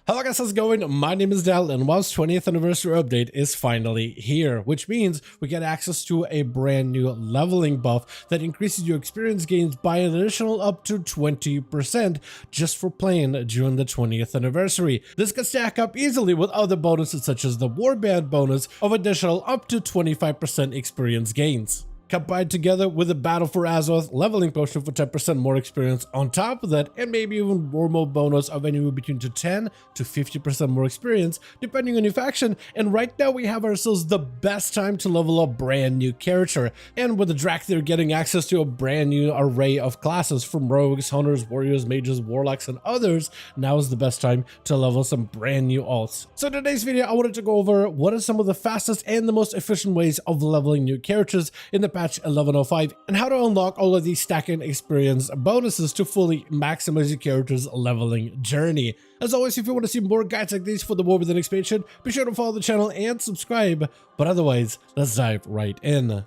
Hello guys, how's it going? My name is Dal, and WoW's 20th anniversary update is finally here, which means we get access to a brand new leveling buff that increases your experience gains by an additional up to 20% just for playing during the 20th anniversary. This can stack up easily with other bonuses such as the Warband bonus of additional up to 25% experience gains. Combined together with a Battle for Azeroth leveling potion for 10% more experience on top of that, and maybe even war mode bonus of anywhere between 10 to 50% more experience depending on your faction. And right now we have ourselves the best time to level a brand new character, and with the Drac they're getting access to a brand new array of classes from rogues, hunters, warriors, mages, warlocks, and others. Now is the best time to level some brand new alts. So in today's video I wanted to go over what are some of the fastest and the most efficient ways of leveling new characters in the patch 1105, and how to unlock all of these stacking experience bonuses to fully maximize your character's leveling journey. As always, if you want to see more guides like these for the War Within expansion, be sure to follow the channel and subscribe. But otherwise, let's dive right in.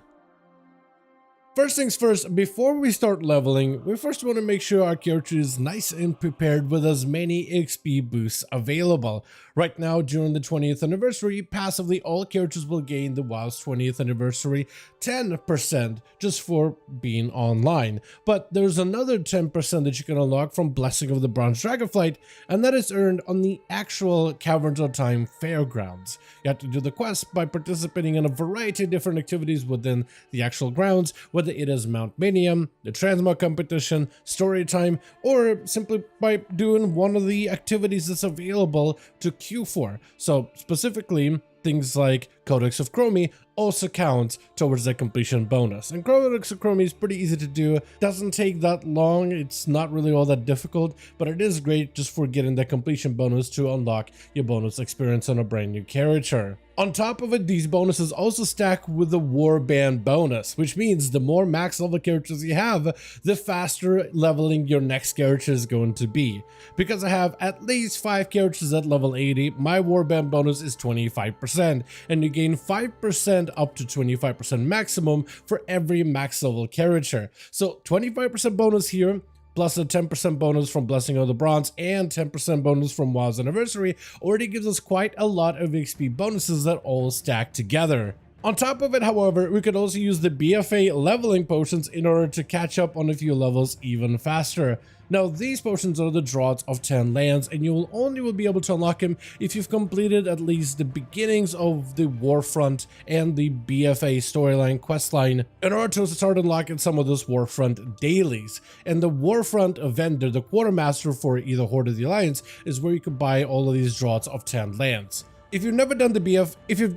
First things first, before we start leveling, we first want to make sure our character is nice and prepared with as many XP boosts available. Right now, during the 20th anniversary, passively all characters will gain the WoW's 20th anniversary 10% just for being online. But there's another 10% that you can unlock from Blessing of the Bronze Dragonflight, and that is earned on the actual Caverns of Time Fairgrounds. You have to do the quest by participating in a variety of different activities within the actual grounds, whether it is Mount Minium, the Transmog competition, story time, or simply by doing one of the activities that's available to queue for. So specifically, things like Codex of Chromie also counts towards the completion bonus. And Codex of Chromie is pretty easy to do, doesn't take that long, it's not really all that difficult, but it is great just for getting the completion bonus to unlock your bonus experience on a brand new character. On top of it, these bonuses also stack with the Warband bonus, which means the more max level characters you have, the faster leveling your next character is going to be. Because I have at least 5 characters at level 80, my Warband bonus is 25%, and you gain 5% up to 25% maximum for every max level character. So 25% bonus here, plus a 10% bonus from Blessing of the Bronze and 10% bonus from WoW's Anniversary already gives us quite a lot of XP bonuses that all stack together. On top of it, however, we could also use the BFA leveling potions in order to catch up on a few levels even faster. Now, these potions are the draughts of 10 lands, and you will only be able to unlock them if you've completed at least the beginnings of the Warfront and the BFA storyline questline in order to start unlocking some of those Warfront dailies. And the Warfront vendor, the Quartermaster for either Horde or the Alliance, is where you can buy all of these draughts of 10 lands. If you've never done the BF, if you've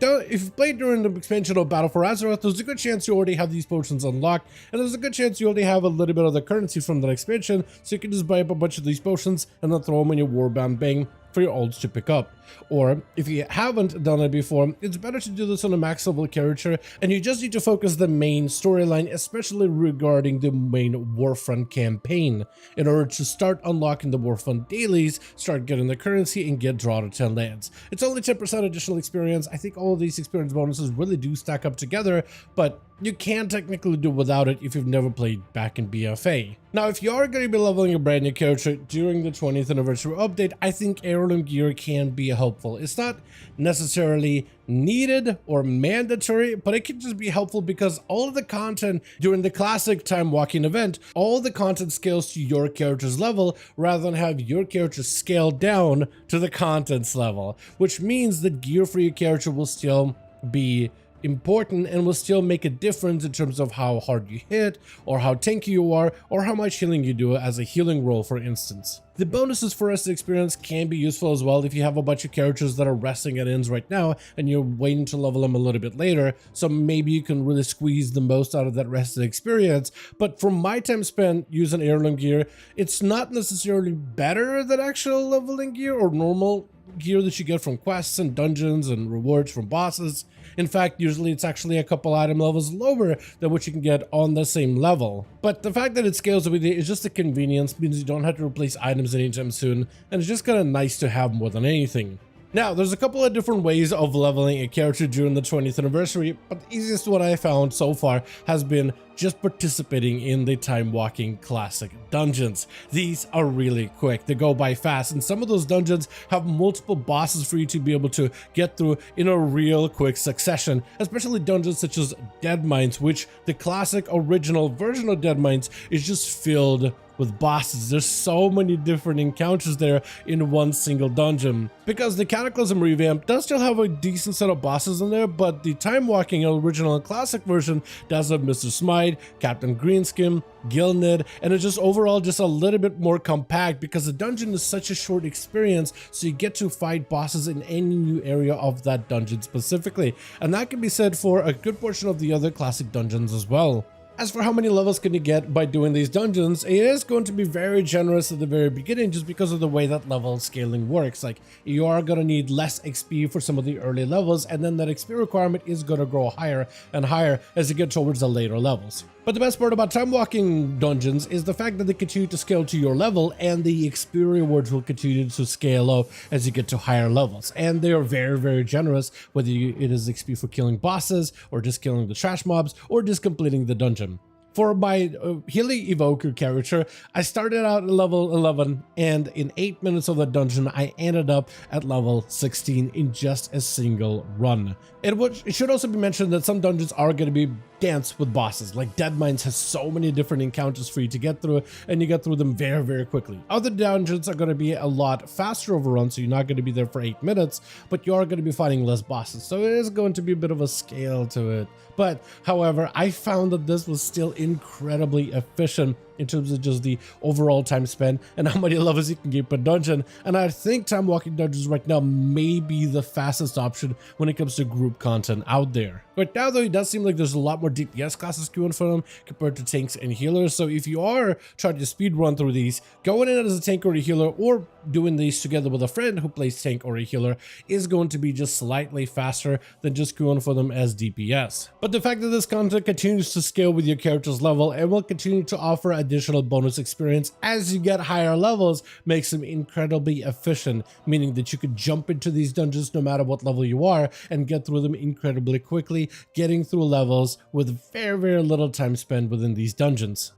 played during the expansion of Battle for Azeroth, there's a good chance you already have these potions unlocked, and there's a good chance you already have a little bit of the currency from that expansion, so you can just buy up a bunch of these potions and then throw them in your Warband Bang for your ults to pick up. Or if you haven't done it before, it's better to do this on a max level character, and you just need to focus the main storyline, especially regarding the main Warfront campaign, in order to start unlocking the Warfront dailies, start getting the currency, and get draw to 10 lands. It's only 10% additional experience. I think all of these experience bonuses really do stack up together, but you can technically do without it if you've never played back in BFA. Now, if you are going to be leveling a brand new character during the 20th anniversary update, I think heirloom gear can be helpful. It's not necessarily needed or mandatory, but it can just be helpful because all of the content during the classic time walking event, all the content scales to your character's level rather than have your character scale down to the content's level, which means that gear for your character will still be important and will still make a difference in terms of how hard you hit, or how tanky you are, or how much healing you do as a healing role, for instance. The bonuses for rested experience can be useful as well if you have a bunch of characters that are resting at ends right now and you're waiting to level them a little bit later, so maybe you can really squeeze the most out of that rested experience. But from my time spent using heirloom gear, it's not necessarily better than actual leveling gear or normal gear that you get from quests and dungeons and rewards from bosses. In fact, usually it's actually a couple item levels lower than what you can get on the same level. But the fact that it scales with it is just a convenience, means you don't have to replace items anytime soon, and it's just kind of nice to have more than anything. Now, there's a couple of different ways of leveling a character during the 20th anniversary, but the easiest one I found so far has been just participating in the time walking classic dungeons. These are really quick, they go by fast, and some of those dungeons have multiple bosses for you to be able to get through in a real quick succession, especially dungeons such as Dead Mines, which the classic original version of Dead Mines is just filled with bosses. There's so many different encounters there in one single dungeon. Because the Cataclysm revamp does still have a decent set of bosses in there, but the time walking original and classic version does have Mr. Smite, Captain Greenskin, Gilned, and it's just overall just a little bit more compact because the dungeon is such a short experience, so you get to fight bosses in any new area of that dungeon specifically. And that can be said for a good portion of the other classic dungeons as well. As for how many levels can you get by doing these dungeons, it is going to be very generous at the very beginning just because of the way that level scaling works. Like, you are going to need less XP for some of the early levels, and then that XP requirement is going to grow higher and higher as you get towards the later levels. But the best part about time walking dungeons is the fact that they continue to scale to your level, and the XP rewards will continue to scale up as you get to higher levels. And they are very, very generous, whether it is XP for killing bosses, or just killing the trash mobs, or just completing the dungeon. For my Healy Evoker character, I started out at level 11, and in 8 minutes of the dungeon, I ended up at level 16 in just a single run. It should also be mentioned that some dungeons are going to be dense with bosses. Like Dead Mines has so many different encounters for you to get through, and you get through them very, very quickly. Other dungeons are going to be a lot faster overrun, so you're not going to be there for 8 minutes, but you are going to be fighting less bosses, so it is going to be a bit of a scale to it. But however, I found that this was still incredibly efficient in terms of just the overall time spent and how many levels you can get per dungeon. And I think time walking dungeons right now may be the fastest option when it comes to group content out there. Right now though, it does seem like there's a lot more DPS classes queuing for them compared to tanks and healers. So if you are trying to speed run through these, going in as a tank or a healer, or doing these together with a friend who plays tank or a healer, is going to be just slightly faster than just queuing for them as DPS. But the fact that this content continues to scale with your character's level and will continue to offer additional bonus experience as you get higher levels makes them incredibly efficient, meaning that you could jump into these dungeons no matter what level you are and get through them incredibly quickly, getting through levels with very, very little time spent within these dungeons.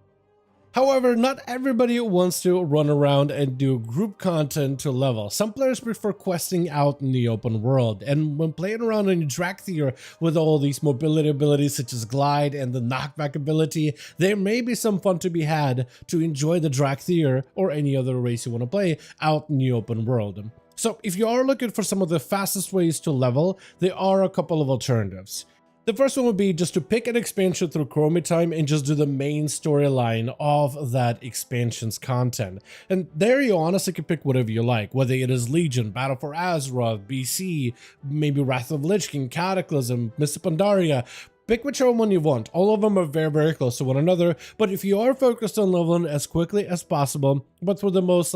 However, not everybody wants to run around and do group content to level. Some players prefer questing out in the open world, and when playing around in Drakthir with all these mobility abilities such as glide and the knockback ability, there may be some fun to be had to enjoy the Drakthir or any other race you want to play out in the open world. So if you are looking for some of the fastest ways to level, there are a couple of alternatives. The first one would be just to pick an expansion through Chromie Time and just do the main storyline of that expansion's content. And there you honestly can pick whatever you like, whether it is Legion, Battle for Azeroth, BC, maybe Wrath of Lich King, Cataclysm, Mists of Pandaria. Pick whichever one you want. All of them are very, very close to one another, but if you are focused on leveling as quickly as possible, but through the most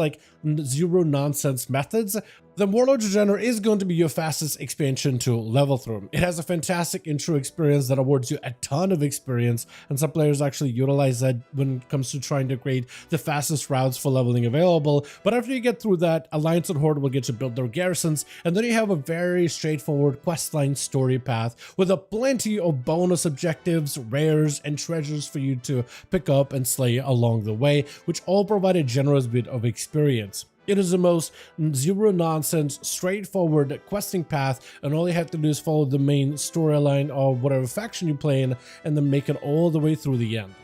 zero nonsense methods, then Warlord Regener is going to be your fastest expansion to level through. It has a fantastic intro experience that awards you a ton of experience, and some players actually utilize that when it comes to trying to create the fastest routes for leveling available. But after you get through that, Alliance and Horde will get to build their garrisons, and then you have a very straightforward questline story path with a plenty of bonus objectives, rares, and treasures for you to pick up and slay along the way, which all provide a generous bit of experience. It is the most zero-nonsense, straightforward questing path, and all you have to do is follow the main storyline of whatever faction you play in, and then make it all the way through the end.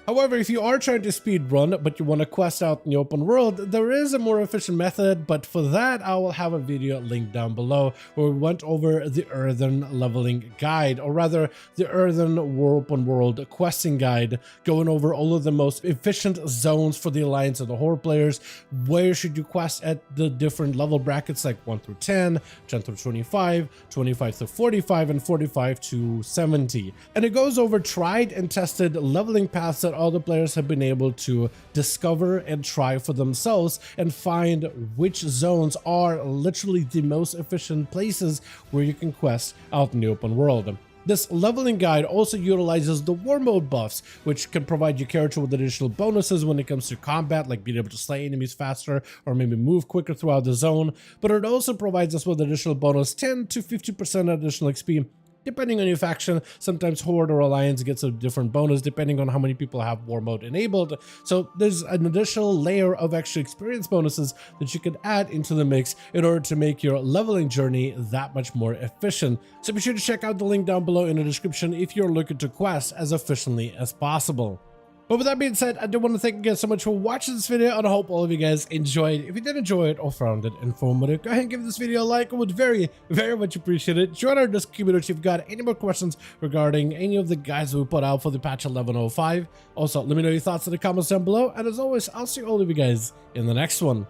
However, if you are trying to speed run, but you want to quest out in the open world, there is a more efficient method, but for that, I will have a video linked down below where we went over the Earthen leveling guide, or rather, the Earthen open world questing guide, going over all of the most efficient zones for the Alliance and the Horde players. Where should you quest at the different level brackets, like 1 through 10, 10 through 25, 25 through 45, and 45 to 70. And it goes over tried and tested leveling paths that all the players have been able to discover and try for themselves, and find which zones are literally the most efficient places where you can quest out in the open world. This leveling guide also utilizes the war mode buffs, which can provide your character with additional bonuses when it comes to combat, like being able to slay enemies faster or maybe move quicker throughout the zone, but it also provides us with additional bonus 10 to 50% additional XP. Depending on your faction, sometimes Horde or Alliance gets a different bonus depending on how many people have War Mode enabled. So there's an additional layer of extra experience bonuses that you can add into the mix in order to make your leveling journey that much more efficient. So be sure to check out the link down below in the description if you're looking to quest as efficiently as possible. But with that being said, I do want to thank you guys so much for watching this video, and I hope all of you guys enjoyed. If you did enjoy it or found it informative, go ahead and give this video a like. I would very much appreciate it. Join our Discord community if you've got any more questions regarding any of the guides that we put out for the patch 11.05. Also, let me know your thoughts in the comments down below, and as always, I'll see all of you guys in the next one.